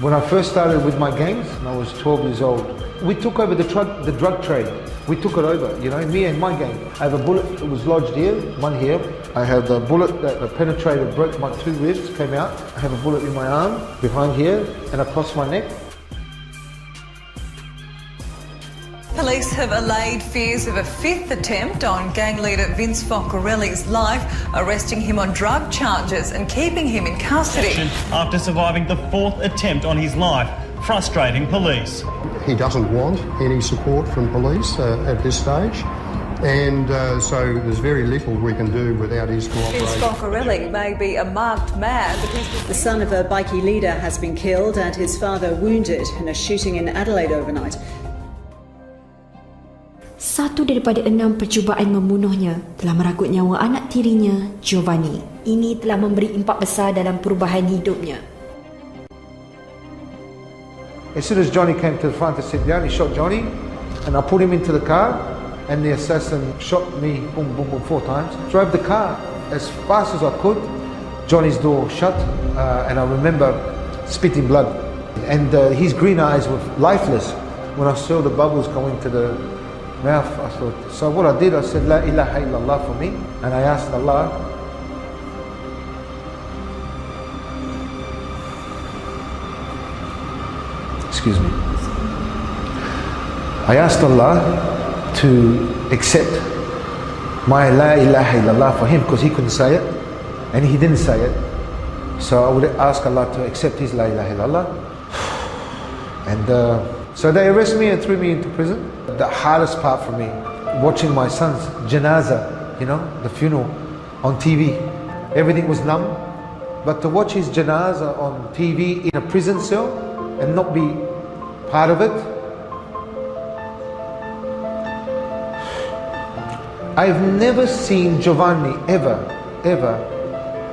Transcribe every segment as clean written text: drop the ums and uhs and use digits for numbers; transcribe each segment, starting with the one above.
When I first started with my gangs, I was 12 years old. We took over the drug trade. We took it over, you know, me and my gang. I have a bullet that was lodged here, one here. I have a bullet that penetrated, broke my 2 ribs, came out. I have a bullet in my arm, behind here, and across my neck. Police have allayed fears of a 5th attempt on gang leader Vince Focarelli's life, arresting him on drug charges and keeping him in custody. After surviving the 4th attempt on his life, frustrating police. He doesn't want any support from police at this stage, and so there's very little we can do without his cooperation. Vince Focarelli may be a marked man, but he's... The son of a bikie leader has been killed and his father wounded in a shooting in Adelaide overnight. 1 daripada 6 percubaan membunuhnya telah merenggut nyawa anak tirinya, Giovanni. Ini telah memberi impak besar dalam perubahan hidupnya. As soon as Johnny came to the front to sit down, he shot Johnny, and I put him into the car, and the assassin shot me, boom, boom, boom, 4 times. Drove the car as fast as I could. Johnny's door shut, and I remember spitting blood. And his green eyes were lifeless. When I saw the bubbles go into the mouth, I thought, so what I did, I said, La ilaha illallah for me, and I asked Allah, excuse me, I asked Allah to accept my La ilaha illallah for him, because he couldn't say it, and he didn't say it, so I would ask Allah to accept his La ilaha illallah. And so they arrested me and threw me into prison. The hardest part for me, watching my son's janaza, you know, the funeral, on TV. Everything was numb, but to watch his janaza on TV in a prison cell and not be part of it, I've never seen Giovanni ever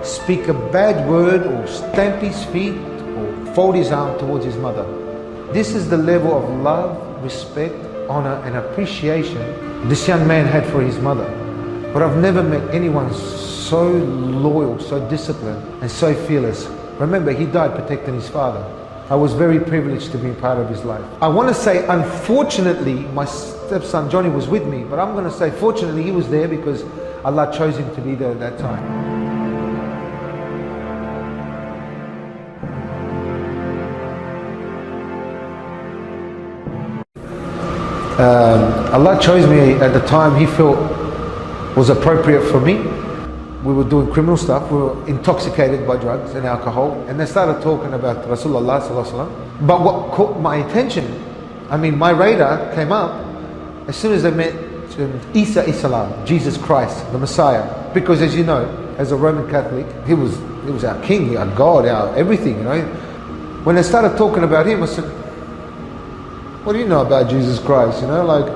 speak a bad word or stamp his feet or fold his arm towards his mother. This is the level of love, respect, honor and appreciation this young man had for his mother. But I've never met anyone so loyal, so disciplined and so fearless. Remember, he died protecting his father. I was very privileged to be part of his life. I want to say, unfortunately, my stepson Johnny was with me, but I'm going to say, fortunately, he was there because Allah chose him to be there at that time. Allah chose me at the time He felt was appropriate for me. We were doing criminal stuff, we were intoxicated by drugs and alcohol, and they started talking about Rasulullah sallallahu alaihi wasallam. But what caught my attention, I mean, my radar came up as soon as they met Isa Islam, Jesus Christ, the Messiah. Because as you know, as a Roman Catholic, he was our king, our God, our everything, you know. When they started talking about him, I said, what do you know about Jesus Christ? You know, like,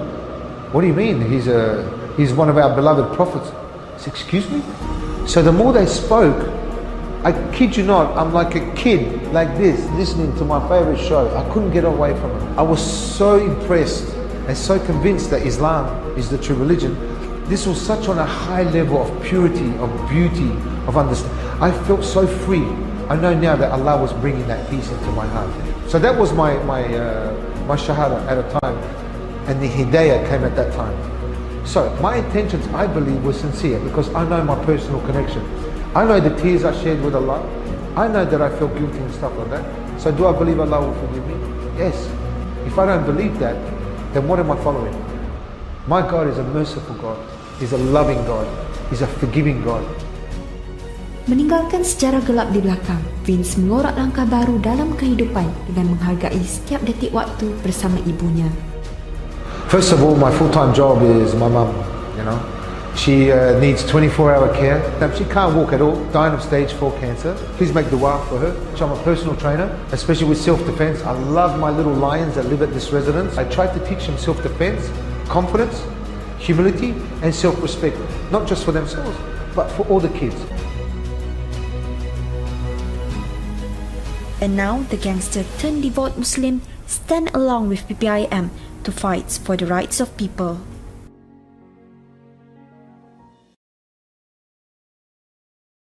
what do you mean? He's one of our beloved prophets. I said, excuse me? So the more they spoke, I kid you not, I'm like a kid, like this, listening to my favorite show. I couldn't get away from it. I was so impressed and so convinced that Islam is the true religion. This was such on a high level of purity, of beauty, of understanding. I felt so free. I know now that Allah was bringing that peace into my heart. So that was my shahada at a time, and the hidayah came at that time. So my intentions, I believe, were sincere because I know my personal connection. I know the tears I shared with Allah. I know that I felt guilty and stuff like that. So do I believe Allah will forgive me? Yes. If I don't believe that, then what am I following? My God is a merciful God. He's a loving God. He's a forgiving God. Meninggalkan sejarah gelap di belakang, Vince mengorak langkah baru dalam kehidupan dengan menghargai setiap detik waktu bersama ibunya. First of all, my full-time job is my mum, you know. She needs 24-hour care. She can't walk at all, dying of stage 4 cancer. Please make dua for her. I'm a personal trainer, especially with self-defense. I love my little lions that live at this residence. I try to teach them self-defense, confidence, humility and self-respect, not just for themselves, but for all the kids. And now the gangster turned devout Muslim stand along with PPIM to fight for the rights of people.